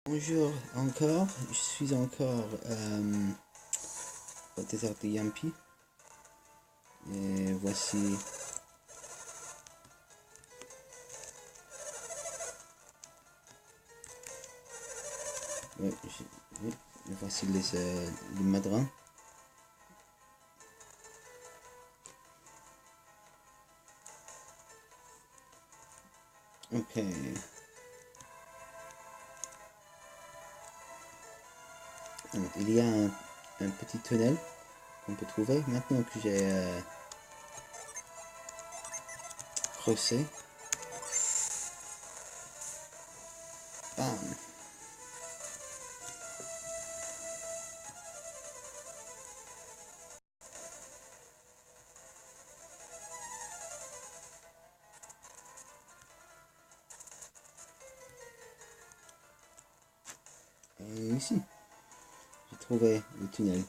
Bonjour encore, je suis encore au désert de Yampi. Et voici voici les madrins. Ok. Donc, il y a un petit tunnel qu'on peut trouver maintenant que j'ai creusé. Bam. Et ici, j'ai trouvé le tunnel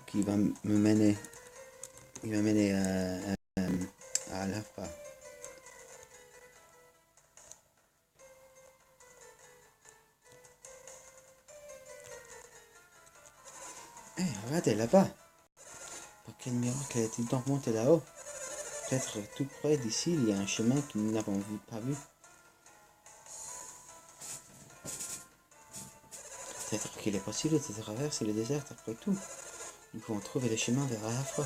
qui va me mener, à Alhafra. Eh, regardez là-bas. Par quel miracle a-t-il donc monté là-haut? Peut-être tout près d'ici, il y a un chemin que nous n'avons pas vu. Peut-être qu'il est possible de traverser le désert après tout. Nous pouvons trouver le chemin vers Alhafra.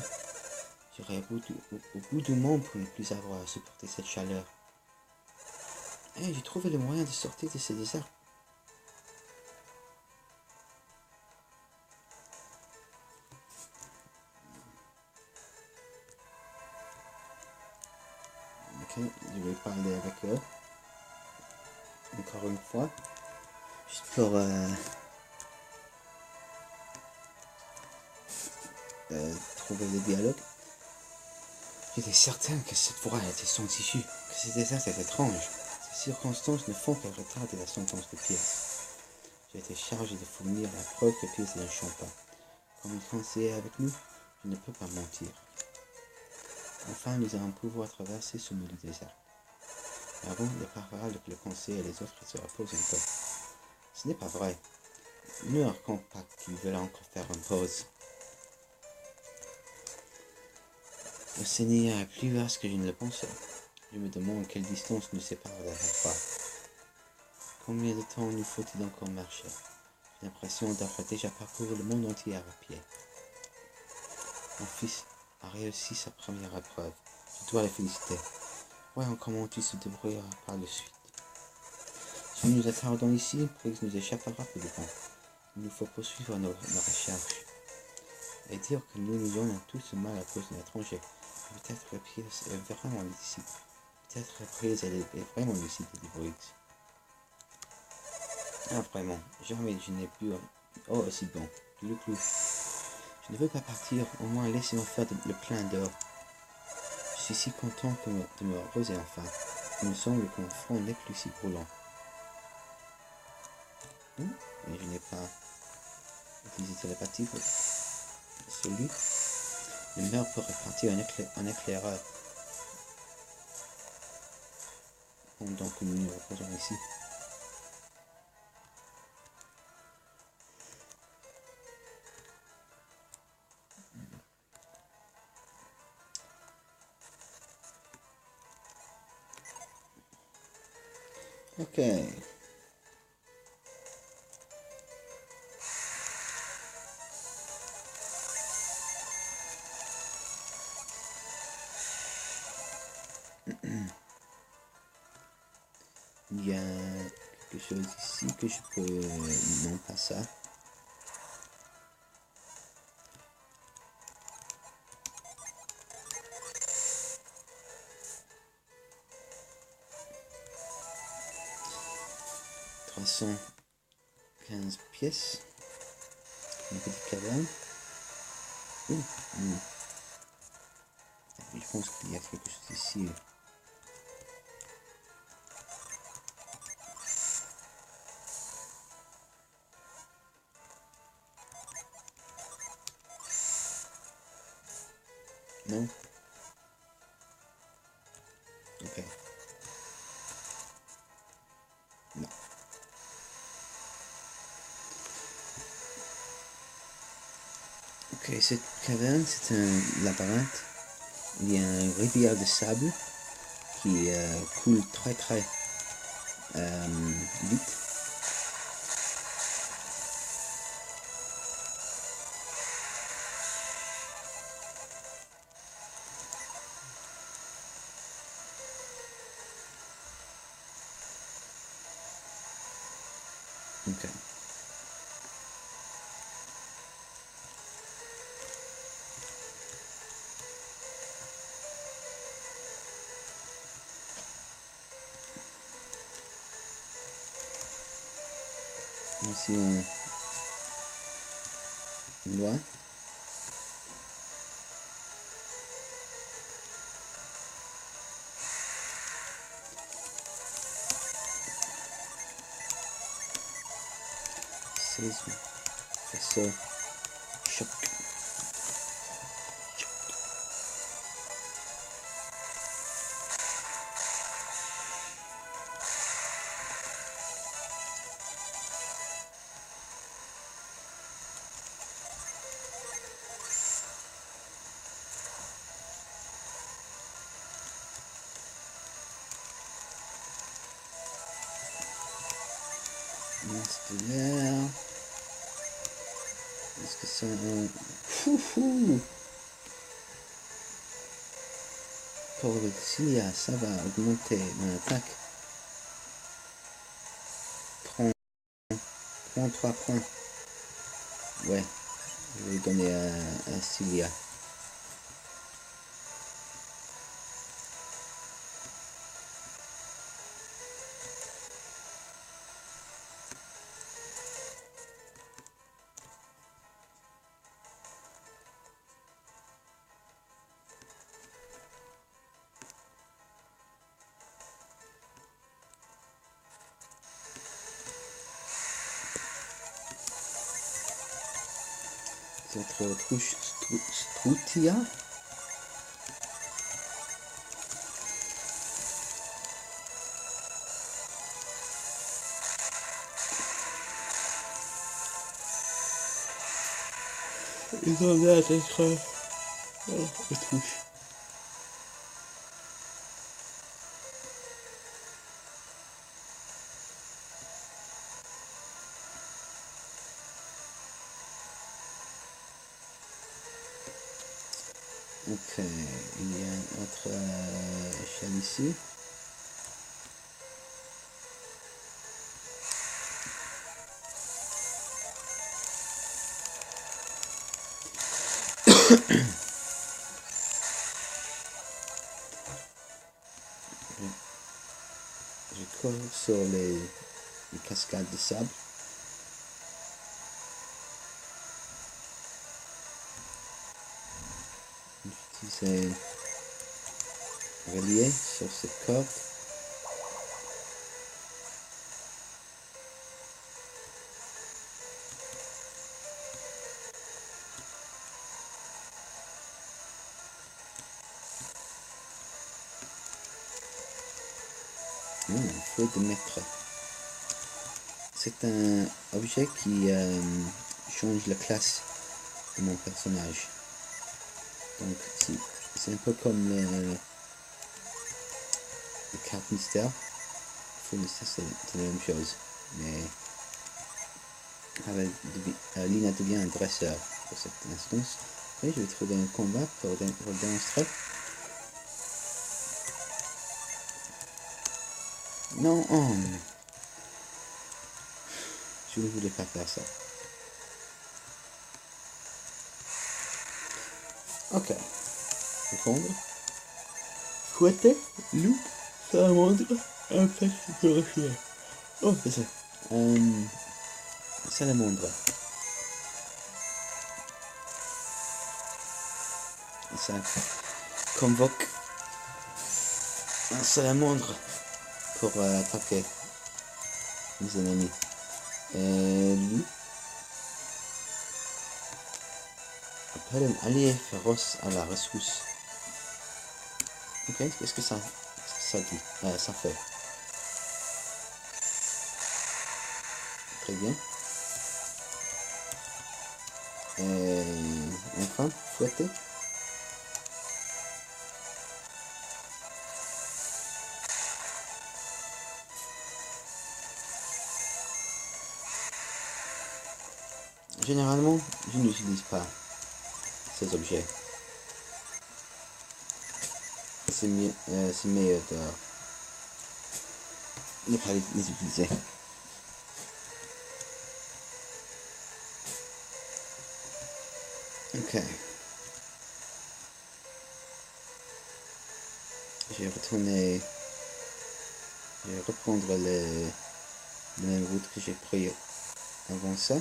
J'irai au bout du monde pour ne plus avoir à supporter cette chaleur. Eh, j'ai trouvé le moyen de sortir de ce désert. Ok, je vais parler avec eux. Encore une fois. Juste pour trouver le dialogue. J'étais certain que cette voix était sans issue, que ce désert est étrange. Ces circonstances ne font que retarder la sentence de Pierce. J'ai été chargé de fournir la preuve que Pierce ne chante pas. Comme il conseillait avec nous, je ne peux pas mentir. Enfin, nous allons pouvoir traverser ce maudit désert. Mais avant, il est préférable que le conseil et les autres se reposent un peu. Ce n'est pas vrai. Ne raconte pas qu'ils veulent encore faire une pause. Le Seigneur est plus vaste que je ne le pensais. Je me demande quelle distance nous sépare de la fois. Combien de temps nous faut-il encore marcher? J'ai l'impression d'avoir déjà parcouru le monde entier à pied. Mon fils a réussi sa première épreuve. Je dois le féliciter. Voyons comment tu se débrouilleras par la suite. Si nous attardons ici, Briggs nous échappera peu de temps. Il nous faut poursuivre nos recherches. Et dire que nous nous donnons tous mal à cause de l'étranger. Peut-être que Pierce est vraiment le disciple. Peut-être que Briggs est vraiment le disciple de Briggs. Ah, vraiment, jamais je n'ai pu... Oh, aussi bon, le clou. Je ne veux pas partir, au moins laissez-moi faire le plein d'or. Je suis si content de me reposer enfin. Il me semble que mon front n'est plus si brûlant. Mais je n'ai pas utilisé télépathie pour celui. Le meurtre peut repartir en éclaireur. Pendant que nous nous reposons ici. Ok. Il y a quelque chose ici que je peux... Non, pas ça. $315 pièces. Une petite caverne. Je pense qu'il y a quelque chose ici. Non? Ok. Non. Ok, cette caverne, c'est un labyrinthe. Il y a une rivière de sable qui coule très très vite. Ok. Ici on voit. Séisme, faisceau, choc. Stellaire. Est-ce que c'est un... Fouhou. Pour le Cilia, ça va augmenter mon attaque. 33 points. Ouais, je vais donner à Cilia. C'est autre Strutia. Ils ont l'air d'être autruche. Ok, il y a une autre échelle ici. Je cours sur les cascades de sable. J'utilise relié sur cette corde. Feu de maître. C'est un objet qui change la classe de mon personnage. Donc c'est un peu comme les cartes mystère. Feu mystère c'est la même chose. Mais Lina devient un dresseur pour cette instance. Et je vais trouver un combat pour démontrer. Non, oh, je ne voulais pas faire ça. Ok. Répondre. Fouetter, loup, salamandre, insecte, forestier. Oh, c'est ça. Salamandre. Ça convoque un salamandre pour attaquer les ennemis. Lui appelle un allié féroce à la rescousse. Ok, qu'est-ce que ça dit? Ça fait. Très bien. fouetter. Généralement, je n'utilise pas ces objets. C'est meilleur de ne pas les utiliser. Ok. Je vais reprendre la même route que j'ai pris avant ça.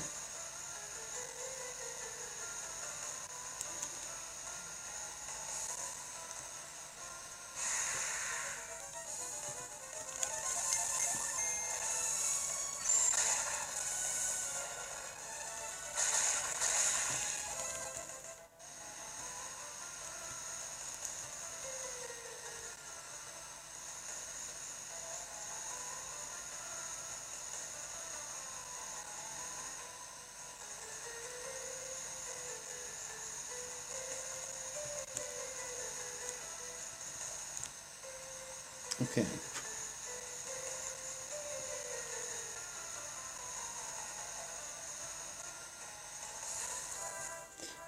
Ok.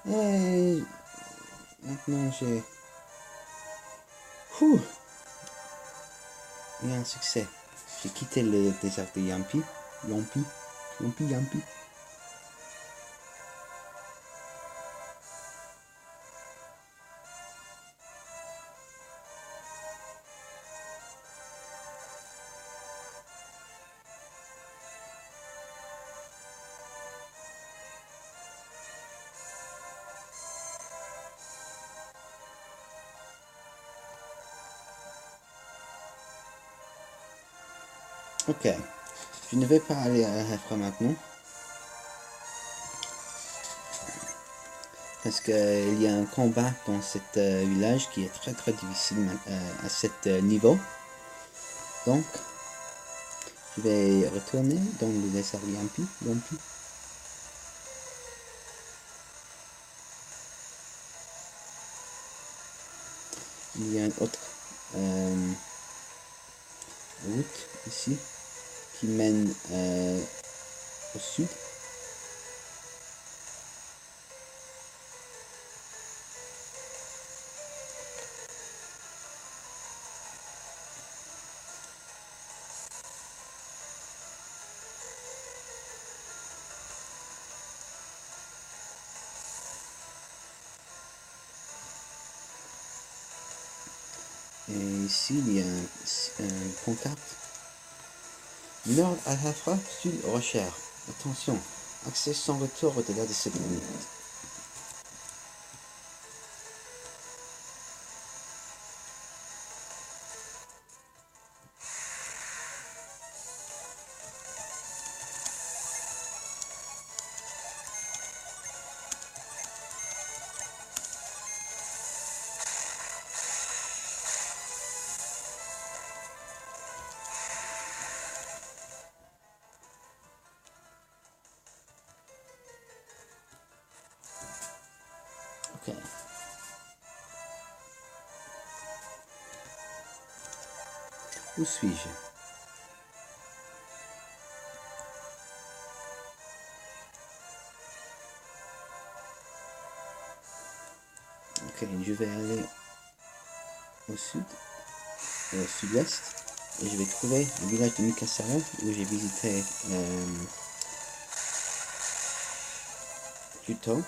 Et maintenant j'ai... Ouh, il y a un succès. J'ai quitté le désert de Yampi. Yampi. Ok. Je ne vais pas aller à Hafra maintenant. Parce qu'il y a un combat dans cet village qui est très difficile à cet niveau. Donc, je vais retourner dans le désert Yampi. Il y a une autre route ici qui mène au sud. Et ici, il y a un pancarte. Nord Al-Hafra, sud Rocher. Attention, accès sans retour au-delà de cette limite. Ok. Où suis-je? Ok, je vais aller au sud, au sud-ouest, et je vais trouver le village de Mikasara où j'ai visité plus tôt.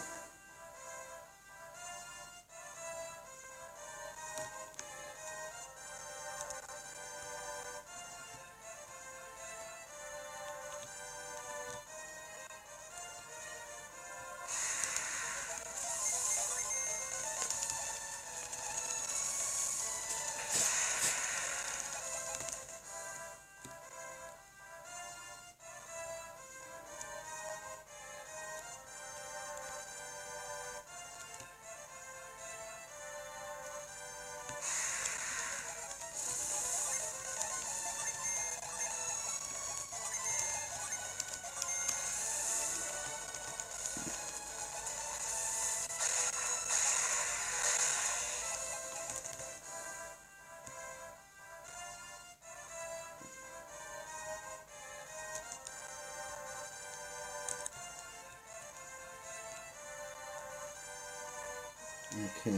Donc,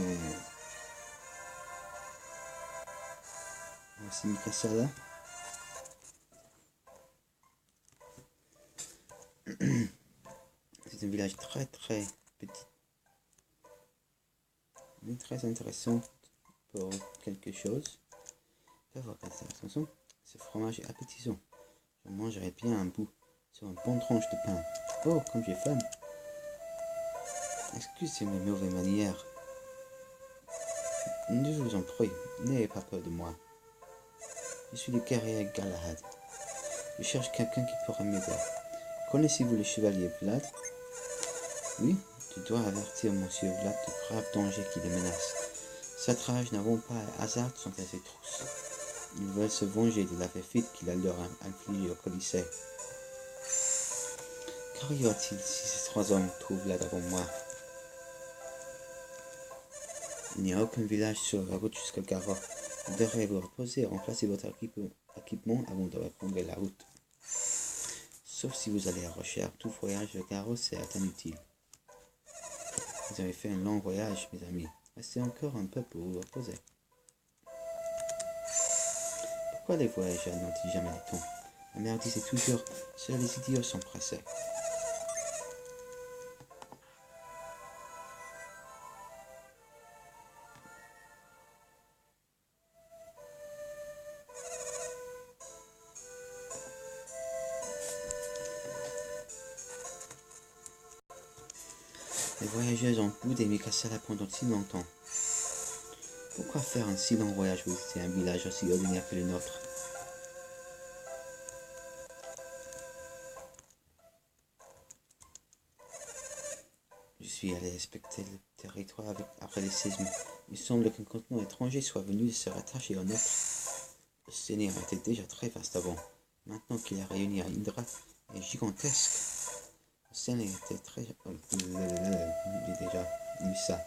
voici Mikasa. C'est un village très petit, mais très intéressant pour quelque chose. Attention, ce fromage est appétissant. Je mangerai bien un bout sur une bonne tranche de pain. Oh, comme j'ai faim. Excusez mes mauvaises manières. Je vous en prie, n'ayez pas peur de moi. Je suis le guerrier Galahad. Je cherche quelqu'un qui pourrait m'aider. Connaissez-vous le chevalier Vlad? Oui, tu dois avertir monsieur Vlad du grave danger qui le menace. Satrage n'avons pas et Hazard sont à ses trousses. Ils veulent se venger de la défaite qu'il a leur infligée au Colisée. Qu'arrivera-t-il si ces trois hommes trouvent Vlad avant moi? Il n'y a aucun village sur la route jusqu'à Garo. Vous devrez vous reposer et remplacer votre équipement avant de reprendre la route. Sauf si vous allez à Rochère, tout voyage de Garo c'est inutile. Vous avez fait un long voyage, mes amis. Restez encore un peu pour vous reposer. Pourquoi les voyageurs n'ont-ils jamais le temps? Ma mère disait toujours, seuls les idiots sont pressés. Les voyageurs ont boudé Mikasa pendant si longtemps. Pourquoi faire un si long voyage pour visiter un village aussi ordinaire que le nôtre? Je suis allé inspecter le territoire après les séismes. Il semble qu'un continent étranger soit venu se rattacher au nôtre. Le Seigneur était déjà très vaste avant. Maintenant qu'il a réuni à Indra, est gigantesque. Le Seigneur était très... J'ai déjà vu ça.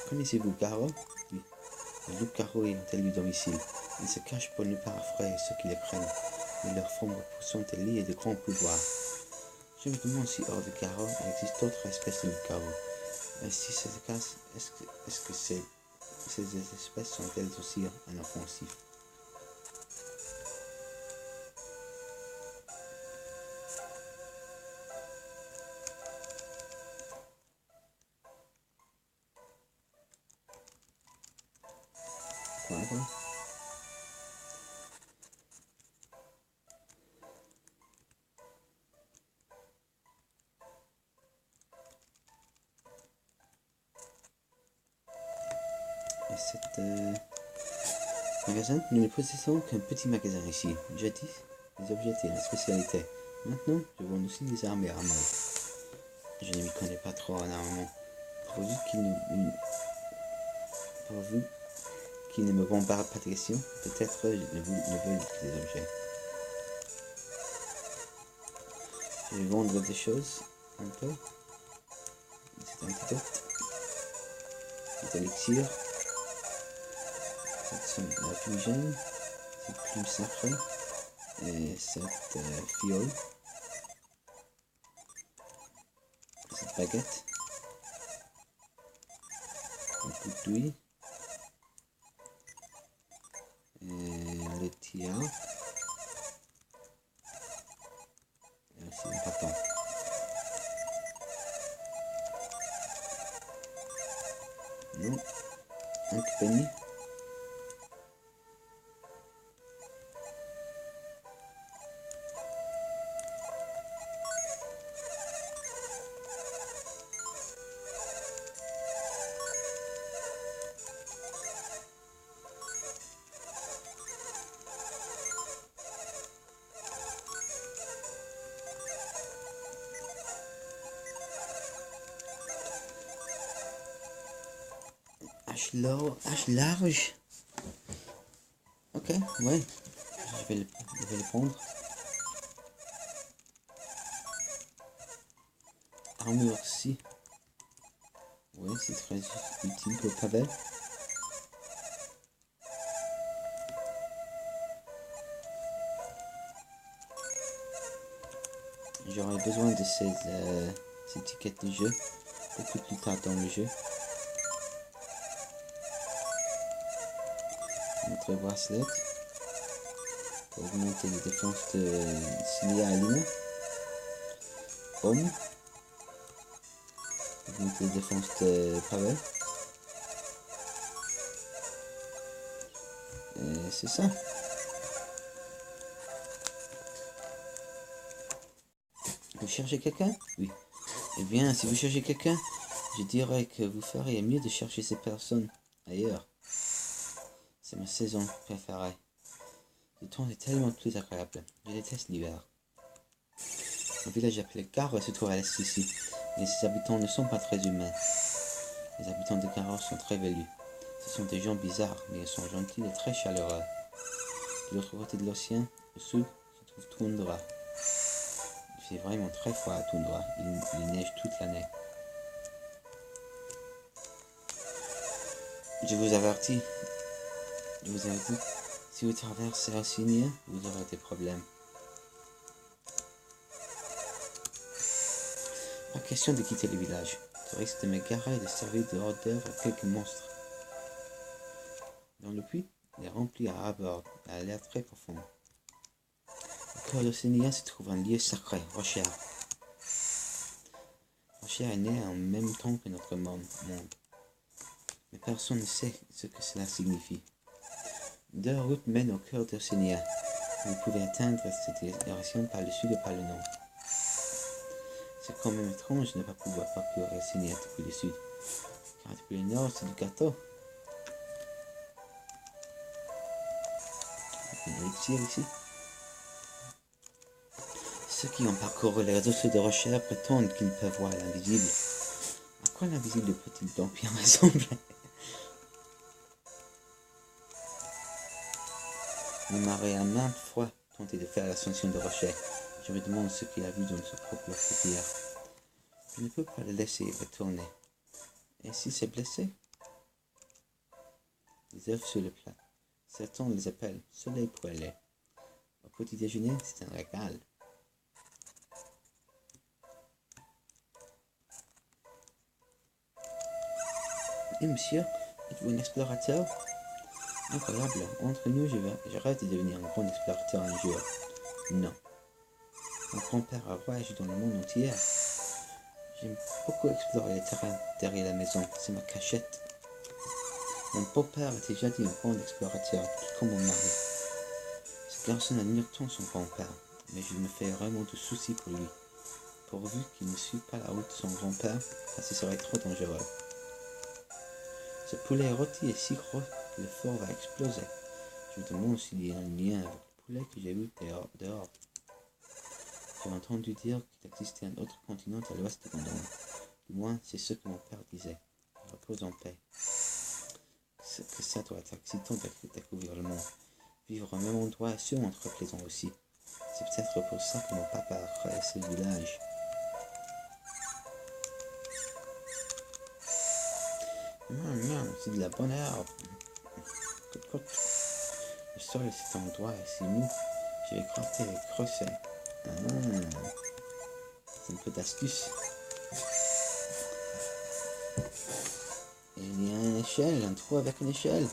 Connaissez-vous Garo? Oui. Le loup Garo est un tel domicile. Ils se cachent pour ne pas effrayer ceux qui les craignent. Mais leur forme repoussante est liée de grands pouvoirs. Je me demande si hors de Garo, il existe d'autres espèces de loup Garo. Et si c'est le cas, est-ce que ces espèces sont-elles aussi inoffensives? Voilà. Et cet magasin, nous ne possédons qu'un petit magasin ici. Jadis, les objets étaient la spécialité. Maintenant, je vends aussi des armes et armures. Je ne m'y connais pas trop en armement. Pourvu qu'il ne me bombarde pas de questions, peut-être je ne veux que des objets. Je vais vendre des choses, un peu. C'est un antidote. Des élixirs. Cette la fumigène. Cette plume sacrée. Et cette fiole. Cette baguette. Un coup d'huile. Et le tiers. Et aussi un bâton. Non. Un penny. Hache large. Ok, ouais. Je vais le prendre. Armure aussi. Ouais, c'est très utile pour Pavel. J'aurai besoin de ces étiquettes de jeu beaucoup plus tard dans le jeu. Notre bracelet pour augmenter les défenses de Cilia et Lina. Pomme. Augmenter les défenses de Pavel. Et c'est ça. Vous cherchez quelqu'un? Oui. Eh bien, si vous cherchez quelqu'un, je dirais que vous feriez mieux de chercher ces personnes ailleurs. C'est ma saison préférée. Le temps est tellement plus agréable. Je déteste l'hiver. Le village appelé Garre se trouve à l'est ici, mais ses habitants ne sont pas très humains. Les habitants de Garre sont très velus. Ce sont des gens bizarres, mais ils sont gentils et très chaleureux. De l'autre côté de l'océan, au sud, se trouve Toundra. Il fait vraiment très froid à Toundra. Il neige toute l'année. Je vous avertis, si vous traversez Ossinia, vous aurez des problèmes. Pas question de quitter le village. Je risque de m'égarer et de servir de hors-d'œuvre à quelques monstres. Dans le puits, il est rempli à bord, à l'air très profond. Au cœur d'Ossinia se trouve un lieu sacré, Rochère. Rochère est né en même temps que notre monde. Mais personne ne sait ce que cela signifie. 2 routes mènent au cœur d'Ossinia. Vous pouvez atteindre cette direction par le sud et par le nord. C'est quand même étrange de ne pas pouvoir parcourir Ossinia depuis le sud. Car depuis le nord, c'est du gâteau. Une élixir ici. Ceux qui ont parcouru les réseaux de Rochère prétendent qu'ils peuvent voir l'invisible. À quoi l'invisible peut-il donc bien ressembler? Mon mari a maintes fois tenté de faire l'ascension de Rochère. Je me demande ce qu'il a vu dans sa propre paupière. Je ne peux pas le laisser retourner. Et s'il s'est blessé? Les œufs sur le plat. Certains les appellent soleil poêlé. Au petit déjeuner, c'est un régal. Et monsieur, êtes-vous un explorateur? Incroyable, entre nous, je rêve de devenir un grand explorateur un jour. Non. Mon grand-père a voyagé dans le monde entier. J'aime beaucoup explorer les terrains derrière la maison, c'est ma cachette. Mon beau-père était jadis un grand explorateur, tout comme mon mari. Ce garçon admire tant son grand-père, mais je me fais vraiment de soucis pour lui, pourvu qu'il ne suive pas la route de son grand-père, car ce serait trop dangereux. Ce poulet rôti est si gros que le fort va exploser. Je me demande s'il y a un lien avec le poulet que j'ai vu dehors. J'ai entendu dire qu'il existait un autre continent à l'ouest de Gondon. Du moins, c'est ce que mon père disait. Il repose en paix. Que ça doit être excitant de découvrir le monde. Vivre au même endroit est sûrement très plaisant aussi. C'est peut-être pour ça que mon papa a créé ce village. C'est de la bonne herbe. Le sol de cet endroit est si mou. Je vais gratter et creuser. C'est un peu d'astuce. Et il y a une échelle, un trou avec une échelle.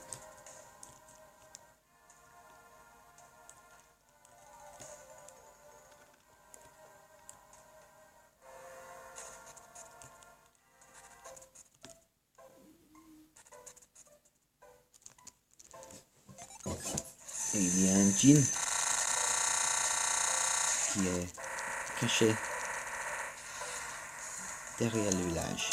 Et il y a un djinn qui est caché derrière le village.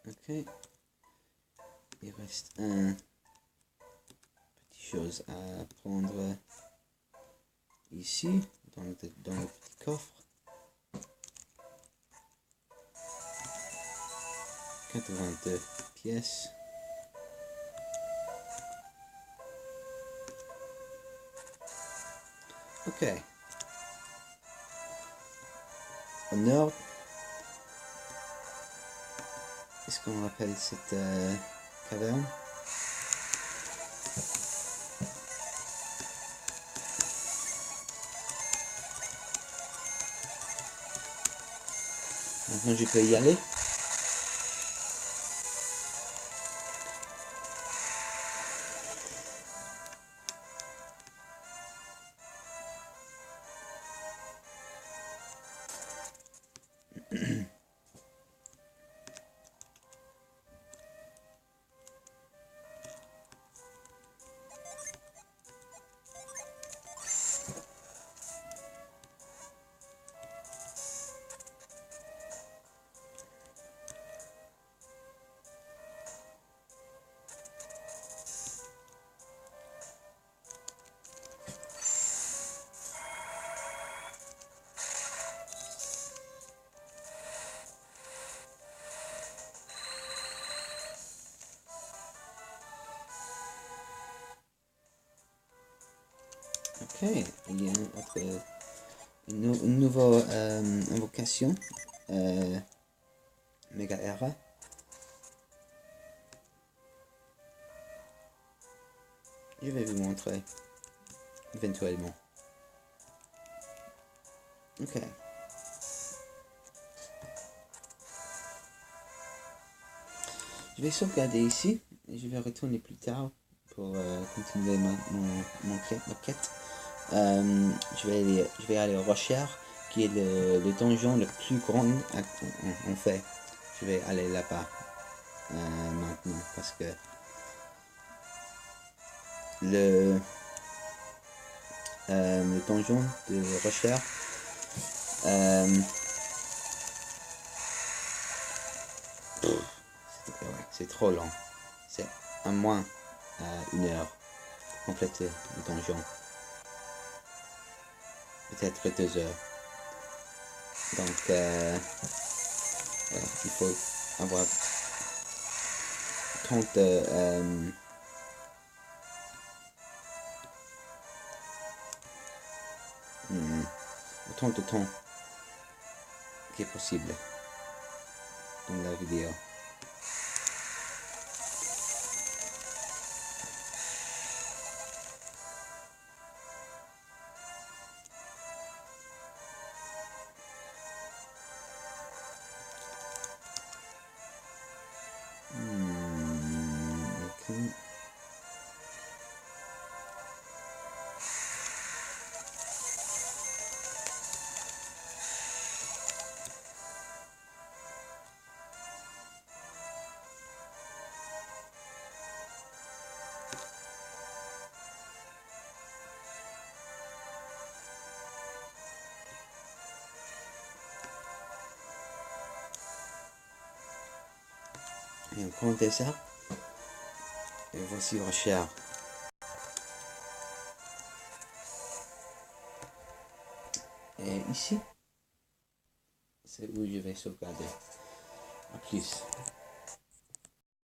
Ok. Il reste un petit chose à prendre ici, dans le petit coffre. 82 pièces. Ok. Au nord, qu'est-ce qu'on appelle cette caverne? Maintenant je peux y aller. Ok, il y a une nouvelle invocation, Mega Era. Je vais vous montrer éventuellement. Ok. Je vais sauvegarder ici et je vais retourner plus tard pour continuer ma quête. Je vais aller au Rocher, qui est le donjon le plus grand en fait. Je vais aller là-bas maintenant parce que le donjon de Rocher c'est trop long. C'est à moins 1 heure compléter le donjon. Peut-être 2 heures. Donc, ouais, il faut avoir tant autant de temps qui est possible dans la vidéo. Ok. Et on compte ça. Et voici Rocher. Et ici, c'est où je vais sauvegarder. A plus.